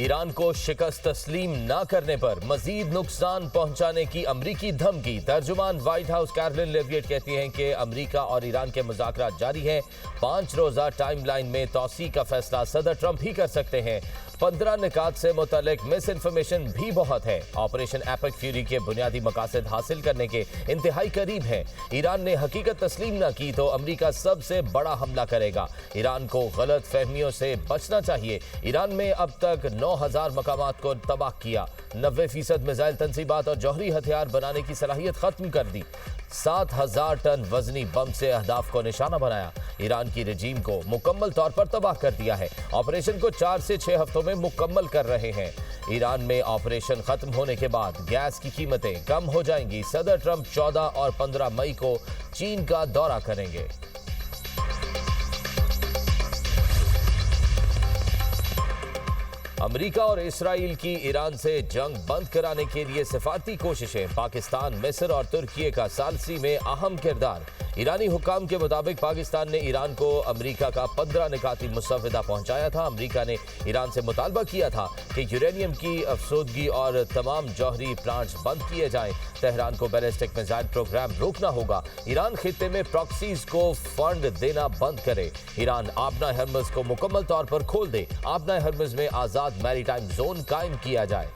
Iran को शिकस्त तस्लीम न करने पर मजीद नुकसान पहुंचाने की अमरीकी धमकी। तर्जुमान व्हाइट हाउस कैरोलिन लेविएट कहती हैं कि अमरीका और ईरान के मुज़ाकरात जारी हैं। 5 रोज़ा टाइमलाइन में तौसी का फैसला सदर ट्रंप ही कर सकते हैं। 15 निकात से मुतालिक मिस इन्फॉर्मेशन भी बहुत है। ऑपरेशन एपिक फ्यूरी के बुनियादी मकासद हासिल करने के इंतहाई करीब हैं। ईरान ने हकीकत तस्लीम न की तो अमरीका सबसे बड़ा हमला करेगा। ईरान को गलत फहमियों से बचना चाहिए। ईरान में अब तक 9000 मकामात को तबाह किया। 90% मिसाइल तंसीबात और जौहरी हथियार बनाने की सलाहियत खत्म कर दी। 7000 टन वजनी बम से अहदाफ को निशाना बनाया। ईरान की रजीम को मुकम्मल तौर पर तबाह कर दिया है। ऑपरेशन को 4 से 6 हफ्तों में मुकम्मल कर रहे हैं। ईरान में ऑपरेशन खत्म होने के बाद गैस की कीमतें कम हो जाएंगी। सदर ट्रंप 14 और 15 मई को चीन का दौरा करेंगे। अमेरिका और इस्राईल की ईरान से जंग बंद कराने के लिए सिफारती कोशिशें। पाकिस्तान, मिस्र और तुर्की का सालसी में अहम किरदार। ईरानी हुक्काम के मुताबिक पाकिस्तान ने ईरान को अमेरिका का 15 निकाती मुसव्वदा पहुंचाया था। अमेरिका ने ईरान से मुतालबा किया था कि यूरेनियम की अफसोदगी और तमाम जौहरी प्लांट्स बंद किए जाएं। तेहरान को बैलिस्टिक मिसाइल प्रोग्राम रोकना होगा। ईरान खित्ते में प्रॉक्सीज को फंड देना बंद करे। ईरान आबना हर्मज को मुकम्मल तौर पर खोल दे। आबना हर्मज में आजाद मैरीटाइम जोन कायम किया जाए।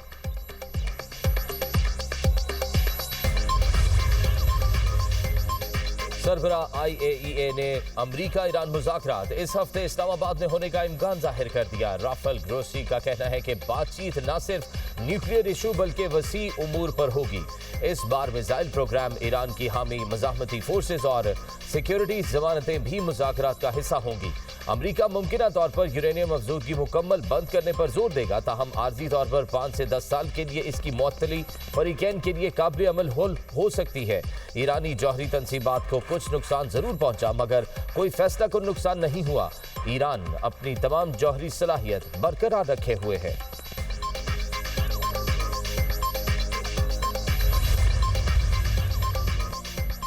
सरबराह IAEA ने अमरीका ईरान मुज़ाकरात इस हफ्ते इस्लामाबाद में होने का इम्कान जाहिर कर दिया। राफेल ग्रोसी का कहना है कि बातचीत न सिर्फ न्यूक्लियर इशू बल्कि वसी उमूर पर होगी। इस बार मिसाइल प्रोग्राम, ईरान की हामी मज़ाहमती फोर्सेस और सिक्योरिटी जमानतें भी मुज़ाकरात का हिस्सा होंगी। अमरीका मुमकिना तौर पर यूरेनियम अफजूदगी मुकम्मल बंद करने पर जोर देगा, ताहम आर्जी तौर पर 5 से 10 साल के लिए इसकी मुअत्तली फरीकैन के लिए काबिल अमल हो सकती है। ईरानी जौहरी तंसीबात को कुछ नुकसान जरूर पहुंचा, मगर कोई फैसला को नुकसान नहीं हुआ। ईरान अपनी तमाम जौहरी सलाहियत बरकरार रखे हुए है।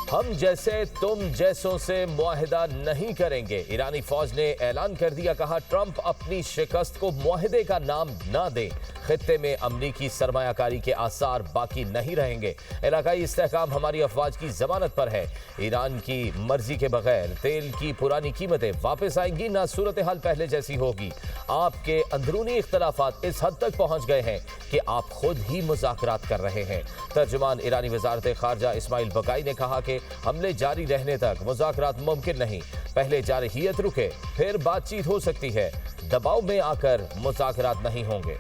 हम जैसे तुम जैसों से मुआहिदा नहीं करेंगे। ईरानी फौज ने ऐलान कर दिया। कहा, ट्रंप अपनी शिकस्त को मुआहिदे का नाम ना दे। खित्ते में अमरीकी सरमायाकारी के आसार बाकी नहीं रहेंगे। इलाकाई इस्तेहकाम हमारी अफवाज की जमानत पर है। ईरान की मर्जी के बगैर तेल की पुरानी कीमतें वापस आएंगी, ना सूरत हाल पहले जैसी होगी। आपके अंदरूनी इख्तलाफात इस हद तक पहुंच गए हैं कि आप खुद ही मुज़ाकरात कर रहे हैं। तर्जुमान ईरानी वज़ारत ख़ारजा इस्माइल बकाई ने कहा कि हमले जारी रहने तक मुज़ाकरात मुमकिन नहीं। पहले जारहियत रुके, फिर बातचीत हो सकती है। दबाव में आकर मुज़ाकरात नहीं होंगे।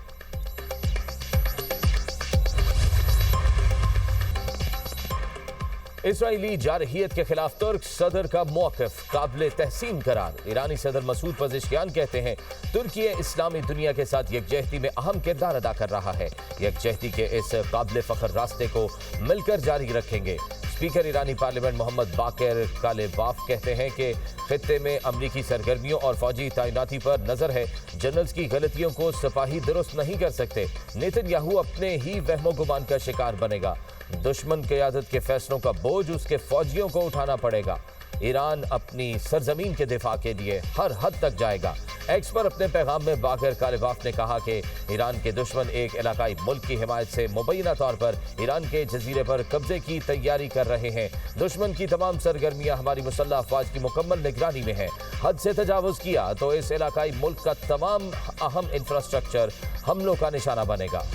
इसराइली जारहियत के खिलाफ तुर्क सदर का मौक़िफ़ काबिल तहसीन करार। ईरानी सदर मसूद पज़ेश्कियान कहते हैं, तुर्की इस्लामी दुनिया के साथ यकजहती में अहम किरदार अदा कर रहा है। यकजहती के इस काबिल फ़ख्र रास्ते को मिलकर जारी रखेंगे। स्पीकर ईरानी पार्लियामेंट मोहम्मद बाकर कालेबाफ कहते हैं कि खित्ते में अमरीकी सरगर्मियों और फौजी तैनाती पर नजर है। जनरल्स की गलतियों को सिपाही दुरुस्त नहीं कर सकते। नेतन्याहू अपने ही वहमो गुमान का शिकार बनेगा। दुश्मन क़यादत के फैसलों का बोझ उसके फौजियों को उठाना पड़ेगा। ईरान अपनी सरजमीन के दिफा के लिए हर हद तक जाएगा। एक्स पर अपने पैगाम में बाकर कालेबाफ ने कहा कि ईरान के दुश्मन एक इलाकाई मुल्क की हिमायत से मुबैना तौर पर ईरान के जजीरे पर कब्जे की तैयारी कर रहे हैं। दुश्मन की तमाम सरगर्मियां हमारी मुसल्लह अफवाज की मुकम्मल निगरानी में है। हद से तजावुज़ किया तो इस इलाकाई मुल्क का तमाम अहम इंफ्रास्ट्रक्चर हमलों का निशाना बनेगा।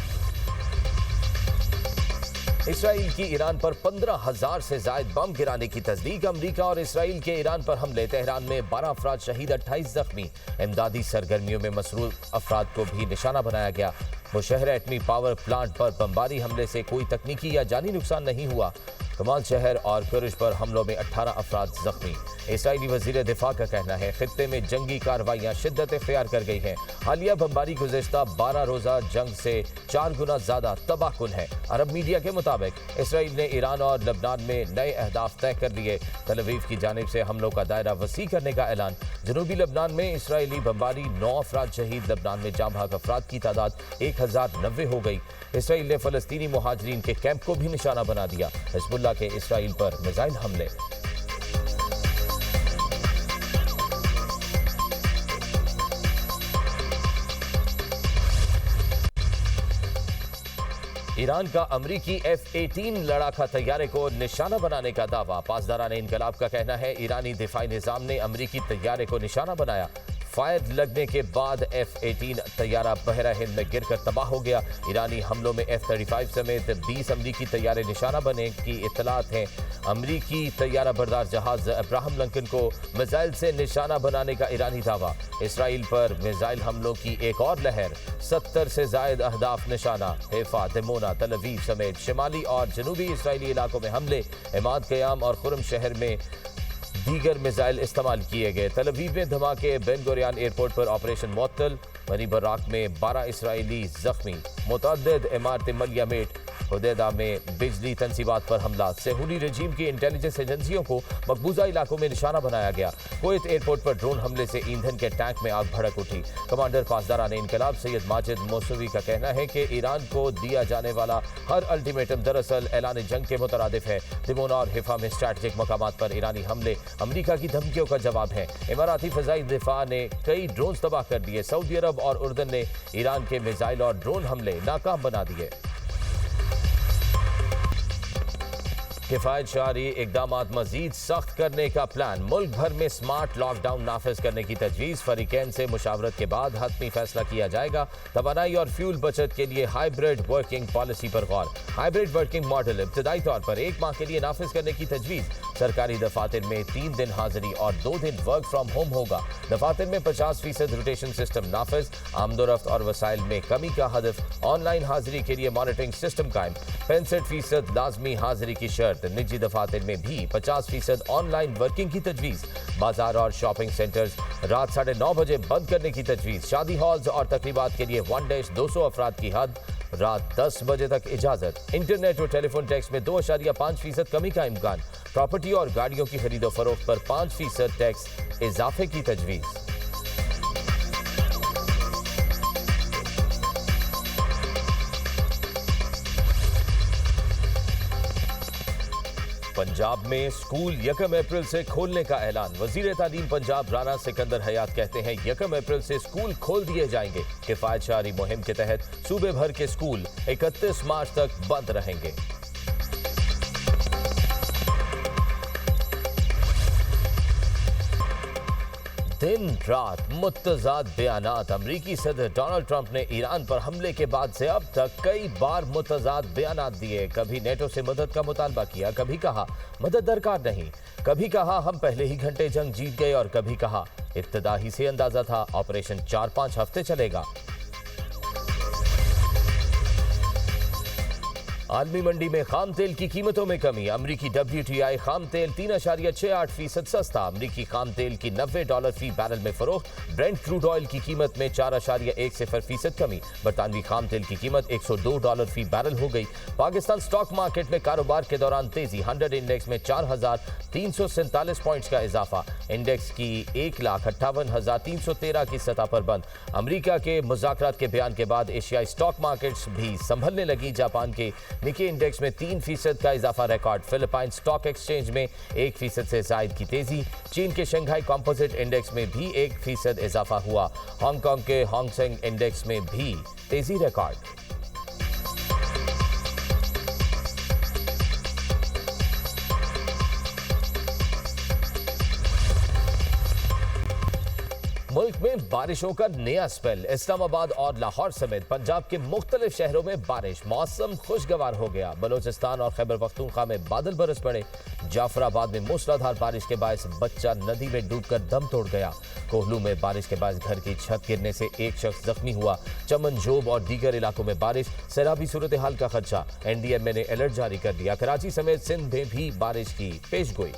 इसराइल की ईरान पर 15,000 से जायद बम गिराने की तस्दीक। अमरीका और इसराइल के ईरान पर हमले। तेहरान में 12 अफराद शहीद, 28 जख्मी। इमदादी सरगर्मियों में मसरूफ अफराद को भी निशाना बनाया गया। मुशहर एटमी पावर प्लांट पर बमबारी हमले से कोई तकनीकी या जानी नुकसान नहीं हुआ। कमाल शहर और कुरिश पर हमलों में 18 अफराद जख्मी। इसराइली वजीर दिफा का कहना है, खित्ते में जंगी कार्रवाइयाँ शिद्दत इख्तियार कर गई हैं। हालिया बमबारी गुज़िश्ता 12 रोज़ा जंग से 4 गुना ज़्यादा तबाहकुन है। अरब मीडिया के मुताबिक इसराइल ने ईरान और लबनान में नए अहदाफ तय कर लिए। तल अवीव की जानिब से हमलों का दायरा वसी करने का ऐलान। जनूबी लबनान में इसराइली बमबारी, 9 अफराद शहीद। लबनान में जाँ भाग अफराद की तादाद 1090 हो गई। इसराइल ने फ़लस्तीनी मुहाजिरीन के कैंप को भी निशाना बना दिया। हिज़्बुल्लाह के इसराइल पर मिसाइल हमले। ईरान का अमरीकी F-18 लड़ाका तैयारे को निशाना बनाने का दावा। पासदारान इनकलाब का कहना है ईरानी दिफाई निजाम ने अमरीकी तैयारे को निशाना बनाया। फायर लगने के बाद F-18 तैयारा बहरा हिंद में गिरकर तबाह हो गया। ईरानी हमलों में F-35 समेत 20 अमरीकी तैयारे निशाना बने की इत्तलात हैं। अमरीकी तैयारा बरदार जहाज अब्राहम लिंकन को मिसाइल से निशाना बनाने का ईरानी दावा। इसराइल पर मिसाइल हमलों की एक और लहर, 70 से जायद अहदाफ निशाना। हैफा, दिमोना, तल अवीव समेत शिमाली और जनूबी इसराइली इलाकों में हमले। इमाद क़याम और खुरम शहर में दीगर मिसाइल इस्तेमाल किए गए। तल अवीव में धमाके, बेन गुरियन एयरपोर्ट पर ऑपरेशन मुअत्तल। बनी बर्राक में 12 इसराइली जख्मी। मुतअद्दिद इमारतें मलियामेट। हुदैदा में बिजली तंसीबात पर हमला। सेहूनी रजीम की इंटेलिजेंस एजेंसियों को मकबूजा इलाकों में निशाना बनाया गया। कुवैत एयरपोर्ट पर ड्रोन हमले से ईंधन के टैंक में आग भड़क उठी। कमांडर पासदारान इनकलाब सैयद माजिद मौसवी का कहना है कि ईरान को दिया जाने वाला हर अल्टीमेटम दरअसल ऐलान जंग के मुतरादिफ है। दिमोना और हिफा में स्ट्रैटेजिक मकामात पर ईरानी हमले अमरीका की धमकियों का जवाब है। इमाराती फ़ज़ाई दिफा ने कई ड्रोन तबाह कर दिए। सऊदी अरब और उर्दन ने ईरान के मिसाइल और ड्रोन हमले नाकाम बना दिए। किफ़ायत शारी इक़दामात मज़ीद सख्त करने का प्लान। मुल्क भर में स्मार्ट लॉकडाउन नाफिज करने की तजवीज़। फरीकैन से मुशावरत के बाद हतमी फैसला किया जाएगा। तवानाई और फ्यूल बचत के लिए हाइब्रिड वर्किंग पॉलिसी पर गौर। हाइब्रिड वर्किंग मॉडल इब्तदाई तौर पर 1 माह के लिए नाफिज करने की तजवीज़। सरकारी दफातर में 3 दिन हाजिरी और 2 दिन वर्क फ्राम होम होगा। दफातर में 50% रोटेशन सिस्टम नाफिज। आमदोरफ्त और वसाइल में कमी का हदफ। ऑनलाइन हाजिरी के लिए मॉनिटरिंग सिस्टम कायम। 65% लाजमी हाजिरी की शर्त। निजी दफातर में भी 50% ऑनलाइन वर्किंग की तजवीज़। बाजार और शॉपिंग सेंटर्स रात 9:30 बजे बंद करने की तजवीज़। शादी हॉल्स और तकरीबात के लिए 1-200 अफराद की हद। रात 10 बजे तक इजाजत। इंटरनेट और टेलीफोन टैक्स में 2.5% कमी का इम्कान। प्रॉपर्टी और गाड़ियों की खरीदो फरोख्त पर 5% टैक्स इजाफे की तजवीज़। पंजाब में स्कूल 1 अप्रैल से खोलने का ऐलान। वजीर तालीम पंजाब राना सिकंदर हयात कहते हैं 1 अप्रैल से स्कूल खोल दिए जाएंगे। किफायत शारी मुहिम के तहत सूबे भर के स्कूल 31 मार्च तक बंद रहेंगे। दिन रात मुतज़ाद बयानात। अमरीकी सदर डोनाल्ड ट्रंप ने ईरान पर हमले के बाद से अब तक कई बार मुतज़ाद बयानात दिए। कभी नेटो से मदद का मुतालबा किया, कभी कहा मदद दरकार नहीं, कभी कहा हम पहले ही घंटे जंग जीत गए और कभी कहा इब्तिदा ही से अंदाजा था ऑपरेशन 4-5 हफ्ते चलेगा। आलमी मंडी में खाम तेल की कीमतों में कमी। अमरीकी WTI खाम तेल 3.68% सस्ता। अमरीकी खाम तेल की $90 फी बैरल में फरोख्त। ब्रेंट क्रूड ऑयल की कीमत में 4.1% कमी। बरतानवी खाम तेल की कीमत $102 फी बैरल हो गई। पाकिस्तान स्टॉक मार्केट में कारोबार के दौरान तेजी। 100 इंडेक्स में 4,347 पॉइंट्स का इजाफा। इंडेक्स की 1,58,313 की सतह पर बंद। अमरीका के मुज़ाकरात के बयान के बाद एशियाई स्टॉक मार्केट्स भी संभलने लगी। जापान के निकी इंडेक्स में 3% का इजाफा रिकॉर्ड। फिलिपाइन स्टॉक एक्सचेंज में 1% से जायद की तेजी। चीन के शंघाई कंपोजिट इंडेक्स में भी 1% इजाफा हुआ। हांगकांग के हांगसेंग इंडेक्स में भी तेजी रिकॉर्ड। मुल्क में बारिशों का नया स्पेल। इस्लामाबाद और लाहौर समेत पंजाब के मुख्तलिफ शहरों में बारिश। मौसम खुशगवार हो गया। बलोचिस्तान और खैबर पख्तूनख्वा में बादल बरस पड़े। जाफराबाद में मूसलाधार बारिश के बायस बच्चा नदी में डूबकर दम तोड़ गया। कोहलू में बारिश के बायस घर की छत गिरने से एक शख्स जख्मी हुआ। चमन, जोब और दीगर इलाकों में बारिश। सैलाबी सूरत हाल का खदशा। NDMA ने अलर्ट जारी कर दिया। कराची समेत सिंध में भी बारिश की पेशगोई।